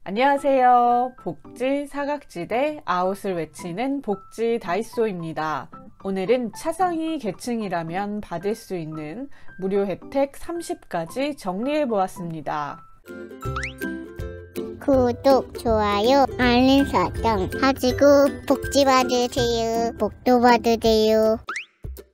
안녕하세요. 복지 사각지대 아웃을 외치는 복지 다이소입니다. 오늘은 차상위 계층이라면 받을 수 있는 무료 혜택 30가지 정리해 보았습니다. 구독, 좋아요, 알림 설정 하시고 복지 받으세요. 복도 받으세요.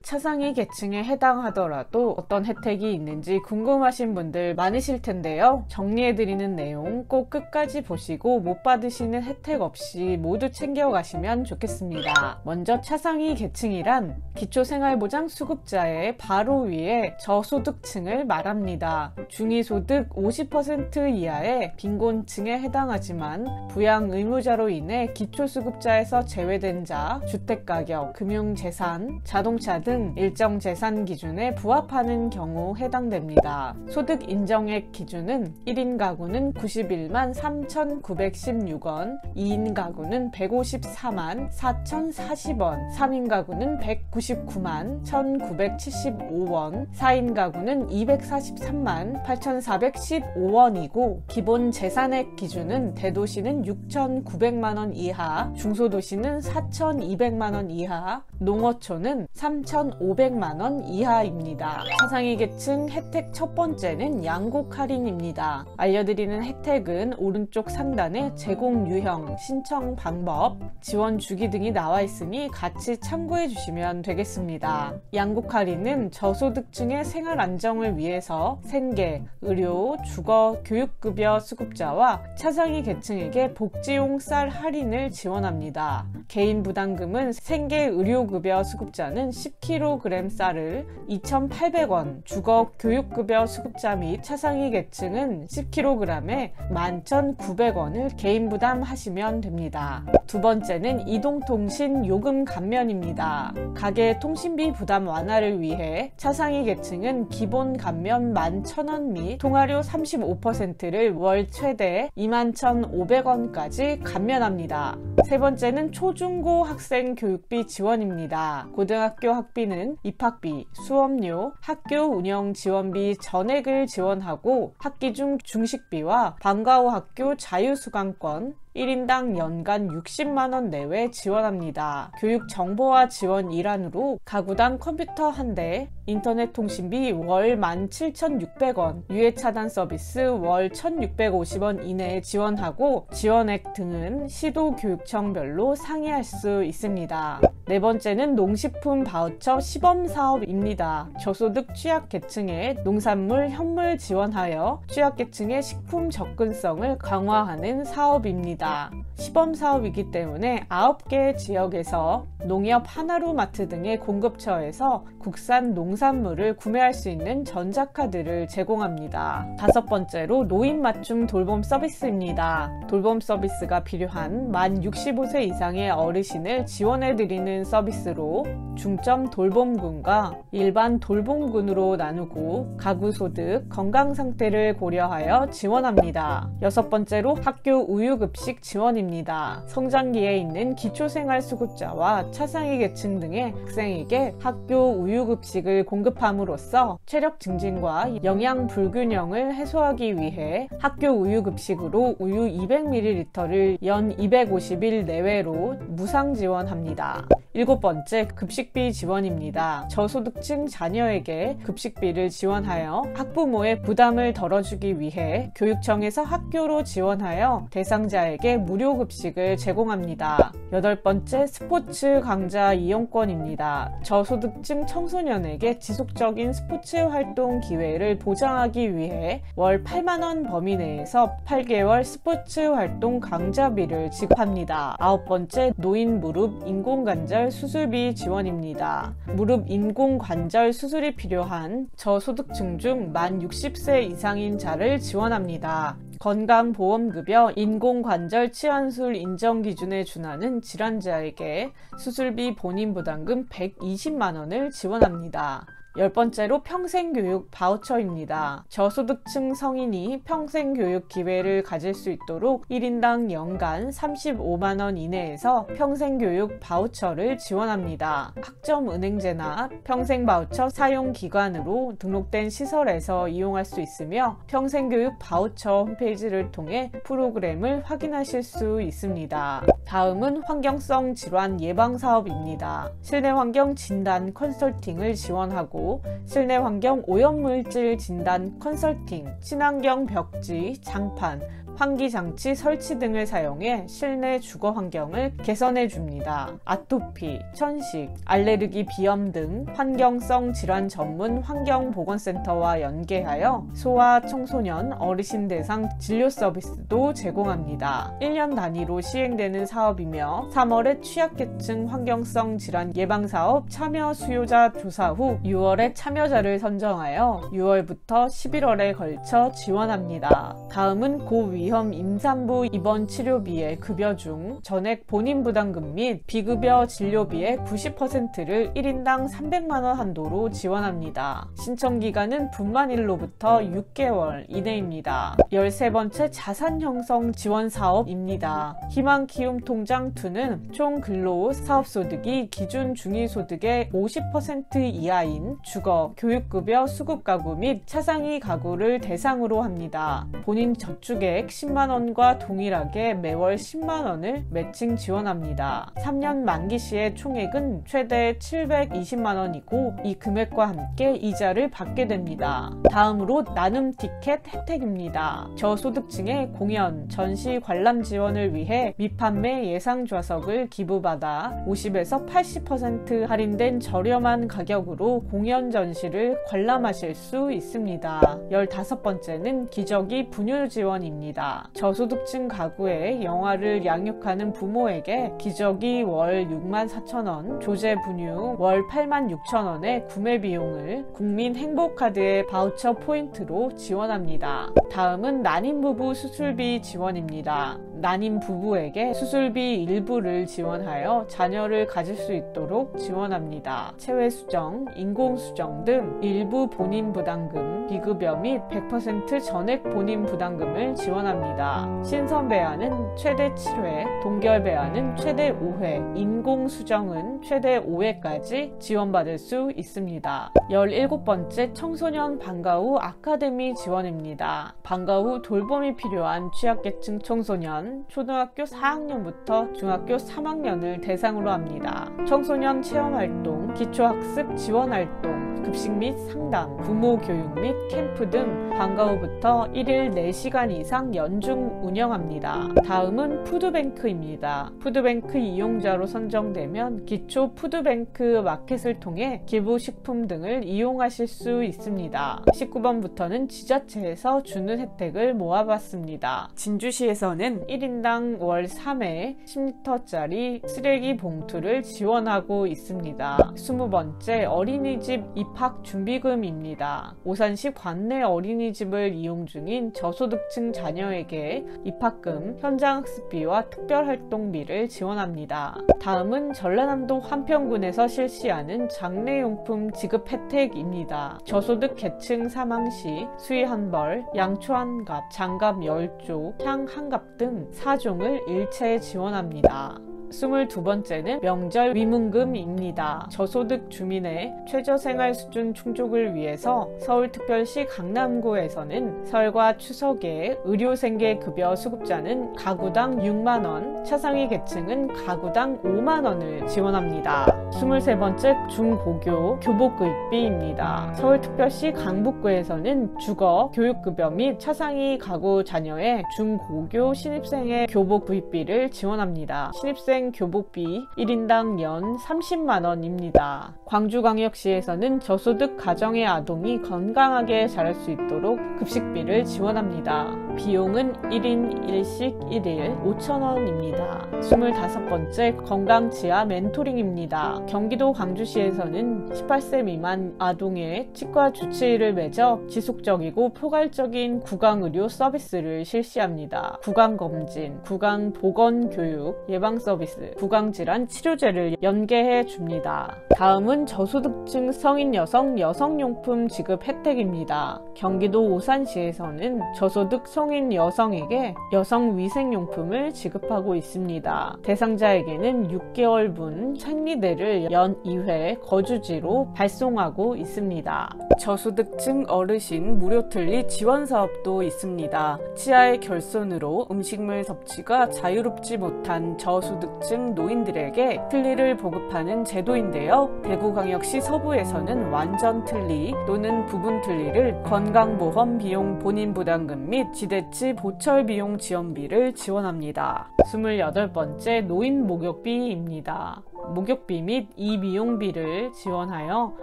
차상위 계층에 해당하더라도 어떤 혜택이 있는지 궁금하신 분들 많으실 텐데요. 정리해드리는 내용 꼭 끝까지 보시고 못 받으시는 혜택 없이 모두 챙겨가시면 좋겠습니다. 먼저 차상위 계층이란 기초생활보장 수급자의 바로 위에 저소득층을 말합니다. 중위소득 50% 이하의 빈곤층에 해당하지만 부양 의무자로 인해 기초수급자에서 제외된 자, 주택가격, 금융재산, 자동차 등 일정 재산 기준에 부합하는 경우 해당됩니다. 소득 인정액 기준은 1인 가구는 91만 3,916원, 2인 가구는 154만 4,040원, 3인 가구는 199만 1,975원, 4인 가구는 243만 8,415원이고 기본 재산액 기준은 대도시는 6,900만원 이하, 중소도시는 4,200만원 이하, 농어촌은 3,500만원 이하입니다. 차상위 계층 혜택 첫 번째는 양곡 할인입니다. 알려드리는 혜택은 오른쪽 상단에 제공 유형, 신청 방법, 지원 주기 등이 나와 있으니 같이 참고해 주시면 되겠습니다. 양곡 할인은 저소득층의 생활 안정을 위해서 생계, 의료, 주거, 교육급여 수급자와 차상위 계층에게 복지용 쌀 할인을 지원합니다. 개인 부담금은 생계 의료급여 수급자는 10kg 쌀을 2,800원, 주거 교육급여 수급자 및 차상위 계층은 10kg에 11,900원을 개인 부담하시면 됩니다. 두 번째는 이동통신 요금 감면입니다. 가계 통신비 부담 완화를 위해 차상위 계층은 기본 감면 11,000원 및 통화료 35%를 월 최대 21,500원까지 감면합니다. 세 번째는 초중고 학생 교육비 지원입니다. 고등학교 학비는 입학비, 수업료, 학교 운영 지원비 전액을 지원하고 학기 중 중식비와 방과 후 학교 자유수강권, 1인당 연간 60만원 내외 지원합니다. 교육정보화 지원 일환으로 가구당 컴퓨터 1대, 인터넷 통신비 월 17,600원, 유해차단 서비스 월 1,650원 이내에 지원하고 지원액 등은 시도교육청별로 상의할 수 있습니다. 네 번째는 농식품 바우처 시범사업입니다. 저소득 취약계층에 농산물, 현물 지원하여 취약계층의 식품 접근성을 강화하는 사업입니다. 시범사업이기 때문에 9개 지역에서 농협 하나로마트 등의 공급처에서 국산 농산물을 구매할 수 있는 전자카드를 제공합니다. 다섯 번째로 노인 맞춤 돌봄 서비스입니다. 돌봄 서비스가 필요한 만 65세 이상의 어르신을 지원해드리는 서비스로 중점 돌봄군과 일반 돌봄군으로 나누고 가구 소득, 건강 상태를 고려하여 지원합니다. 여섯 번째로 학교 우유급식 지원입니다. 성장기에 있는 기초생활수급자와 차상위 계층 등의 학생에게 학교 우유급식을 공급함으로써 체력 증진과 영양 불균형을 해소하기 위해 학교 우유급식으로 우유 200ml를 연 250일 내외로 무상 지원합니다. 일곱 번째, 급식비 지원입니다. 저소득층 자녀에게 급식비를 지원하여 학부모의 부담을 덜어주기 위해 교육청에서 학교로 지원하여 대상자에게 무료 급식을 제공합니다. 여덟 번째, 스포츠 강좌 이용권입니다. 저소득층 청소년에게 지속적인 스포츠 활동 기회를 보장하기 위해 월 8만원 범위 내에서 8개월 스포츠 활동 강좌비를 지급합니다. 아홉 번째, 노인 무릎 인공관절 수술비 지원입니다. 무릎 인공관절 수술이 필요한 저소득층 중 만 60세 이상인 자를 지원합니다. 건강보험급여 인공관절 치환술 인정기준에 준하는 질환자에게 수술비 본인 부담금 120만원을 지원합니다. 10번째로 평생교육 바우처입니다. 저소득층 성인이 평생교육 기회를 가질 수 있도록 1인당 연간 35만원 이내에서 평생교육 바우처를 지원합니다. 학점은행제나 평생바우처 사용기관으로 등록된 시설에서 이용할 수 있으며 평생교육 바우처 홈페이지를 통해 프로그램을 확인하실 수 있습니다. 다음은 환경성 질환 예방 사업입니다. 실내환경 진단 컨설팅을 지원하고 실내 환경 오염물질 진단 컨설팅, 친환경 벽지, 장판, 환기장치 설치 등을 사용해 실내 주거 환경을 개선해 줍니다. 아토피, 천식, 알레르기 비염 등 환경성 질환 전문 환경보건센터와 연계하여 소아, 청소년, 어르신 대상 진료 서비스도 제공합니다. 1년 단위로 시행되는 사업이며 3월에 취약계층 환경성 질환 예방사업 참여 수요자 조사 후 6월에 참여자를 선정하여 6월부터 11월에 걸쳐 지원합니다. 다음은 고위험 임산부 입원 치료비의 급여 중 전액 본인 부담금 및 비급여 진료비의 90%를 1인당 300만원 한도로 지원합니다. 신청기간은 분만일로부터 6개월 이내입니다. 13번째 자산형성 지원사업입니다. 희망키움통장2는 총 근로 사업소득이 기준 중위소득의 50% 이하인 주거, 교육급여 수급가구 및 차상위 가구를 대상으로 합니다. 본인 저축액 10만원과 동일하게 매월 10만원을 매칭 지원합니다. 3년 만기 시의 총액은 최대 720만원이고 이 금액과 함께 이자를 받게 됩니다. 다음으로 나눔 티켓 혜택입니다. 저소득층의 공연, 전시 관람 지원을 위해 미판매 예상 좌석을 기부받아 50에서 80% 할인된 저렴한 가격으로 공연 전시를 관람하실 수 있습니다. 15번째는 기저귀 분유 지원입니다. 저소득층 가구에 영아를 양육하는 부모에게 기저귀 월 64,000원, 조제 분유 월 86,000원의 구매 비용을 국민행복카드의 바우처 포인트로 지원합니다. 다음은 난임부부 수술비 지원입니다. 난임 부부에게 수술비 일부를 지원하여 자녀를 가질 수 있도록 지원합니다. 체외수정, 인공수정 등 일부 본인 부담금, 비급여 및 100% 전액 본인 부담금을 지원합니다. 신선배아는 최대 7회, 동결배아는 최대 5회, 인공수정은 최대 5회까지 지원받을 수 있습니다. 17번째 청소년 방과 후 아카데미 지원입니다. 방과 후 돌봄이 필요한 취약계층 청소년, 초등학교 4학년부터 중학교 3학년을 대상으로 합니다. 청소년 체험활동, 기초학습 지원활동, 급식 및 상담, 부모 교육 및 캠프 등 방과 후부터 1일 4시간 이상 연중 운영합니다. 다음은 푸드뱅크입니다. 푸드뱅크 이용자로 선정되면 기초 푸드뱅크 마켓을 통해 기부식품 등을 이용하실 수 있습니다. 19번부터는 지자체에서 주는 혜택을 모아봤습니다. 진주시에서는 1인당 월 3회 10리터짜리 쓰레기 봉투를 지원하고 있습니다. 20번째 어린이집 입학 준비금입니다. 오산시 관내 어린이집을 이용 중인 저소득층 자녀에게 입학금, 현장학습비와 특별활동비를 지원합니다. 다음은 전라남도 한평군에서 실시하는 장례용품 지급 혜택입니다. 저소득 계층 사망 시 수의 한 벌, 양초 한 갑, 장갑 10쪽, 향 한 갑 등 4종을 일체 지원합니다. 22번째는 명절 위문금입니다. 저소득 주민의 최저생활 수준 충족을 위해서 서울특별시 강남구에서는 설과 추석에 의료생계급여 수급자는 가구당 6만원, 차상위 계층은 가구당 5만원을 지원합니다. 23번째 중고교 교복구입비입니다. 서울특별시 강북구에서는 주거, 교육급여 및 차상위 가구 자녀의 중고교 신입생의 교복구입비를 지원합니다. 신입생 교복비 1인당 연 30만원입니다. 광주광역시에서는 저소득 가정의 아동이 건강하게 자랄 수 있도록 급식비를 지원합니다. 비용은 1인 1식 1일 5,000원입니다. 25번째 건강치아 멘토링입니다. 경기도 광주시에서는 18세 미만 아동의 치과 주치의를 맺어 지속적이고 포괄적인 구강의료 서비스를 실시합니다. 구강검진, 구강보건교육, 예방서비스, 구강질환 치료제를 연계해 줍니다. 다음은 저소득층 성인 여성 여성용품 지급 혜택입니다. 경기도 오산시에서는 저소득 성인 여성에게 여성위생용품을 지급하고 있습니다. 대상자에게는 6개월분 생리대를 연 2회 거주지로 발송하고 있습니다. 저소득층 어르신 무료 틀니 지원 사업도 있습니다. 치아의 결손으로 음식물 섭취가 자유롭지 못한 저소득층 노인들에게 틀니를 보급하는 제도인데요. 대구광역시 서부에서는 완전 틀니 또는 부분 틀니를 건강보험 비용 본인 부담금 및 지대치 보철 비용 지원비를 지원합니다. 28번째 노인 목욕비입니다. 목욕비 및 이미용비를 지원하여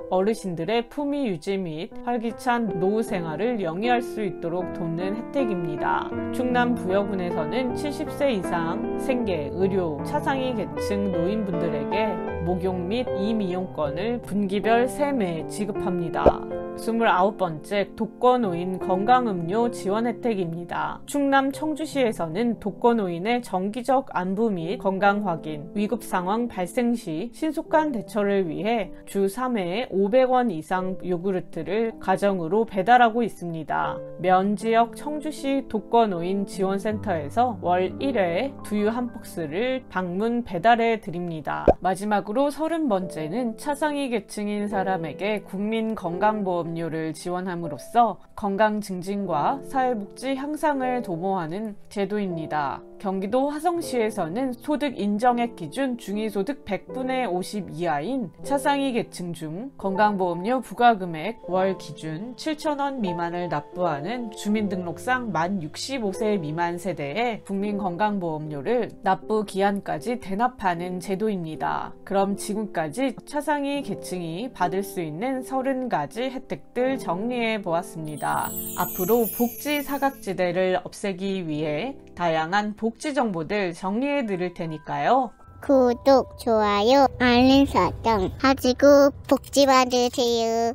어르신들의 품위 유지 및 활기찬 노후 생활을 영위할 수 있도록 돕는 혜택입니다. 충남 부여군에서는 70세 이상 생계, 의료, 차상위 계층 노인분들에게 목욕 및 이미용권을 분기별 3매 지급합니다. 29번째 독거노인 건강음료 지원 혜택입니다. 충남 청주시에서는 독거노인의 정기적 안부 및 건강 확인, 위급 상황 발생 시 신속한 대처를 위해 주 3회에 500원 이상 요구르트를 가정으로 배달하고 있습니다. 면지역 청주시 독거노인 지원센터에서 월 1회 두유 한 박스를 방문 배달해 드립니다. 마지막으로 30번째는 차상위 계층인 사람에게 국민건강보험료를 지원함으로써 건강 증진과 사회복지 향상을 도모하는 제도입니다. 경기도 화성시에서는 소득 인정액 기준 중위소득 100분의 50 이하인 차상위 계층 중 건강보험료 부과금액 월 기준 7,000원 미만을 납부하는 주민등록상 만 65세 미만 세대에 국민건강보험료를 납부 기한까지 대납하는 제도입니다. 그럼 지금까지 차상위 계층이 받을 수 있는 30가지 혜택들 정리해 보았습니다. 앞으로 복지 사각지대를 없애기 위해 다양한 복지 정보들 정리해 드릴 테니까요. 구독, 좋아요, 알림 설정 하시고 복지 받으세요.